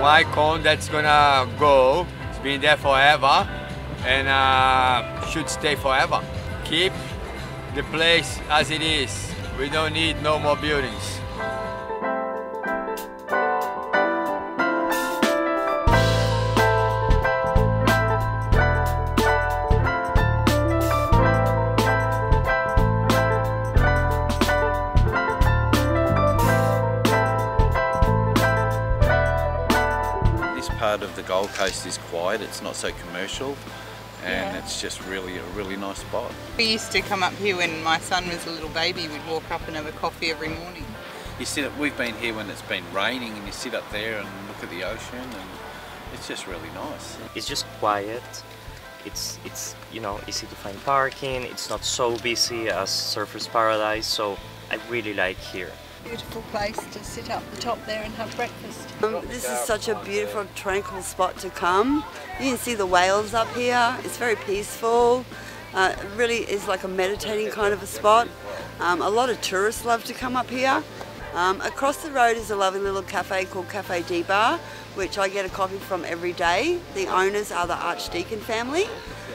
an icon that's gonna go. It's been there forever and should stay forever. Keep the place as it is. We don't need no more buildings. Part of the Gold Coast is quiet, it's not so commercial, and it's just really a really nice spot. We used to come up here when my son was a little baby. We'd walk up and have a coffee every morning. We've been here when it's been raining and you sit up there and look at the ocean, and it's just really nice. It's just quiet. It's you know, easy to find parking. It's not so busy as Surfers Paradise, so I really like here. Beautiful place to sit up the top there and have breakfast. This is such a beautiful, tranquil spot to come. You can see the whales up here. It's very peaceful. It really is like a meditating kind of a spot. A lot of tourists love to come up here. Across the road is a lovely little cafe called Cafe DBar, which I get a coffee from every day. The owners are the Archdeacon family.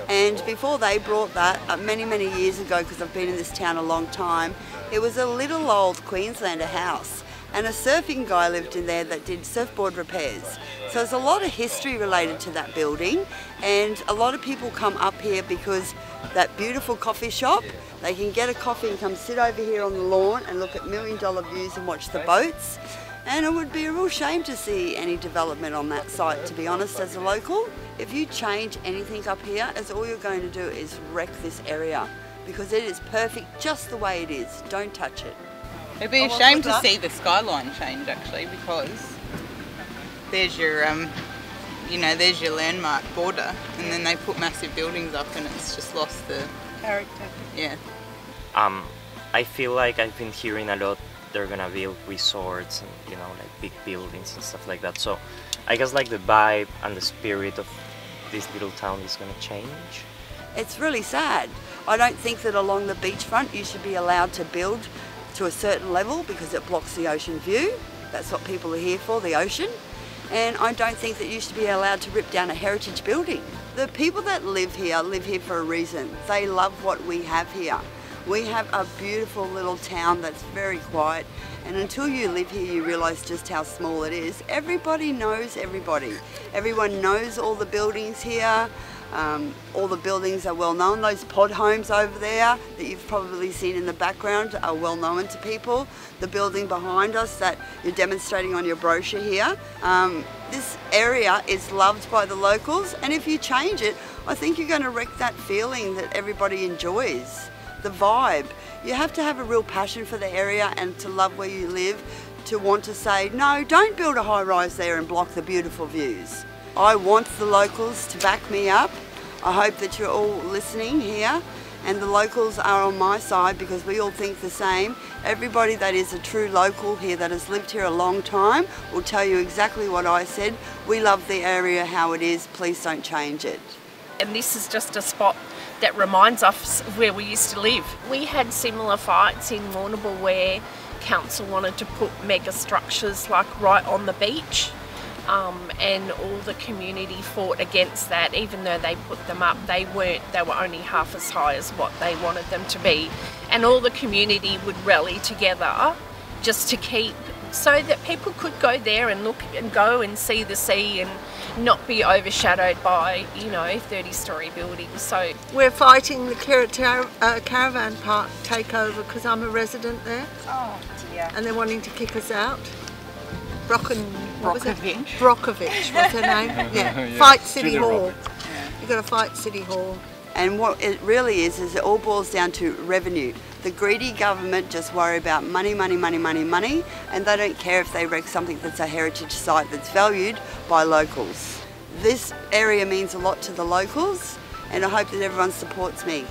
And before they brought that, many years ago, because I've been in this town a long time, it was a little old Queenslander house, and a surfing guy lived in there that did surfboard repairs. So there's a lot of history related to that building, and a lot of people come up here because that beautiful coffee shop, they can get a coffee and come sit over here on the lawn and look at $1 million views and watch the boats. And it would be a real shame to see any development on that site, to be honest, as a local. If you change anything up here, as all you're going to do is wreck this area, because it is perfect just the way it is. Don't touch it. It'd be a shame to see the skyline change, actually, because there's your, you know, there's your landmark border, and then they put massive buildings up, and it's just lost the Character. Yeah. I feel like I've been hearing a lot they're gonna build resorts and, you know, like big buildings and stuff like that. So I guess like the vibe and the spirit of this little town is gonna change. It's really sad. I don't think that along the beachfront you should be allowed to build to a certain level because it blocks the ocean view. That's what people are here for, the ocean. And I don't think that you should be allowed to rip down a heritage building. The people that live here for a reason. They love what we have here. We have a beautiful little town that's very quiet, and until you live here you realise just how small it is. Everybody knows everybody. Everyone knows all the buildings here. All the buildings are well known. Those pod homes over there that you've probably seen in the background are well known to people. The building behind us that you're demonstrating on your brochure here. This area is loved by the locals, and if you change it, I think you're going to wreck that feeling that everybody enjoys. The vibe. You have to have a real passion for the area and to love where you live to want to say, no, don't build a high rise there and block the beautiful views. I want the locals to back me up. I hope that you're all listening here, and the locals are on my side because we all think the same. Everybody that is a true local here that has lived here a long time will tell you exactly what I said. We love the area how it is, please don't change it. And this is just a spot that reminds us of where we used to live. We had similar fights in Warrnambool where council wanted to put mega structures like right on the beach, and all the community fought against that. Even though they put them up, they were only half as high as what they wanted them to be, and all the community would rally together just to keep, so that people could go there and look and go and see the sea and not be overshadowed by, you know, 30-storey buildings. So we're fighting the caravan park takeover because I'm a resident there. oh dear. And they're wanting to kick us out. Brockovich. Brockovich was her name. Yeah. Fight City Hall. You've got to fight City Hall. And what it really is it all boils down to revenue. The greedy government just worry about money, money, money, money, money, and they don't care if they wreck something that's a heritage site that's valued by locals. This area means a lot to the locals, and I hope that everyone supports me.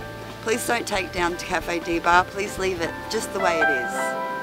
Please don't take down Cafe DBar, please leave it just the way it is.